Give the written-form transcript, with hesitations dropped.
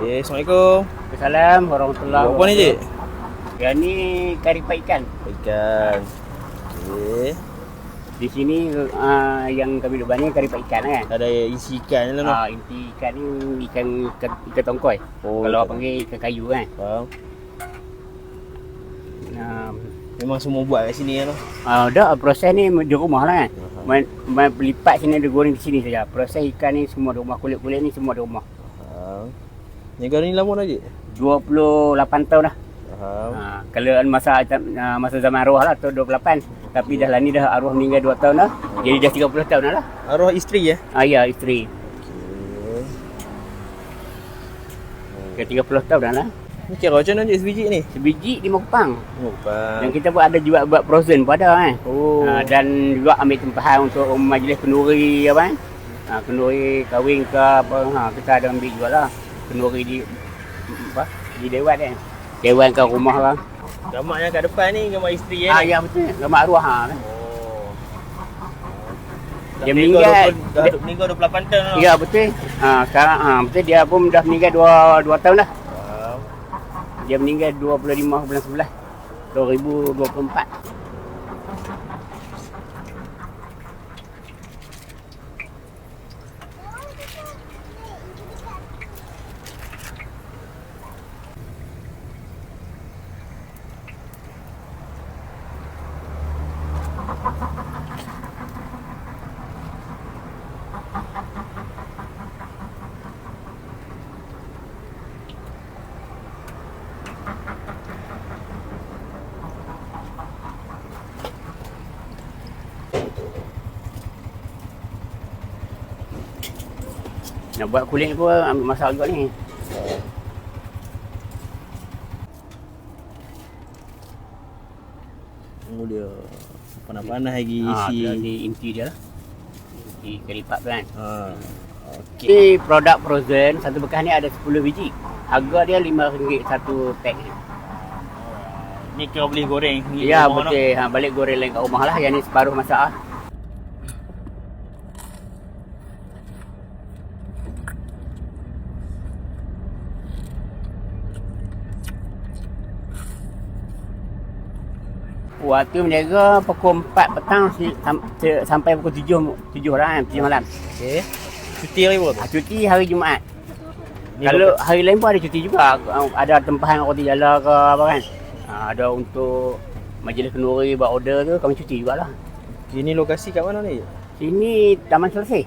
Assalamualaikum. Assalamualaikum warahmatullahi Apa ni, Cik? Yang ni kari pak ikan. Ikan. Okey. Di sini yang kami duk ni kari pak ikan kan. Ada isi ikan ni lah. Inti ikan ni ikan tongkoi. Oh, Kalau ikan. orang panggil ikan kayu kan. Faham. Memang semua buat kat sini kan. Dah proses ni di rumah lah kan. Main pelipat sini ada goreng di sini saja. Proses ikan ni semua di rumah, kulit-kulit ni semua di rumah. Faham. Negara ni lama dah, Cik? 28 tahun dah. Faham. Kalau masa zaman arwah lah tahun 28. Tapi dah lah ni dah arwah meninggal 2 tahun dah. Jadi dah 30 tahun dah lah. Arwah isteri ya? Ya, isteri. Ke 30 tahun dah lah. Ni kira macam mana, Cik, sebiji ni? Sebiji 5 kupang. Oh, faham. Dan kita buat ada juga buat frozen pun ada kan. Oh. Dan juga ambil tempahan untuk majlis kenduri apa kan. Kenduri kahwin ke apa. Kita ada ambil juga lah. Kenduri di dewan kan. Dewan ke rumah lah. Gamak yang kat depan ni gamak isteri ya? Ya betul. Gamak arwah kan. Oh. Dia meninggal. Dah meninggal 28 tahun lah. Ya betul. Sekarang betul dia pun dah meninggal 2 tahun dah. Faham. Dia meninggal 25 bulan 11 2024. Nak buat kulit ni pun ambil masa juga ni. Oh, dia panas-panas lagi isi. Di inti dia lah. Inti kelipat tu kan. Okey. Ni produk frozen, satu bekas ni ada 10 biji. Harga dia RM5 satu pack. Ni kau boleh goreng sendiri. Ya rumah betul. Balik goreng lain kat rumah lah. Yang ni separuh masak lah. Waktu menjaga pukul 4 petang sampai pukul 7 lah kan, 7 malam. Okey. Cuti hari berapa? Cuti hari Jumaat. Ni Kalau hari lain pun ada cuti juga. Ada tempahan roti jala ke apa kan. Ada untuk majlis kenduri buat order tu kami cuti jugalah. Ini lokasi kat mana ni? Sini Taman Selesai.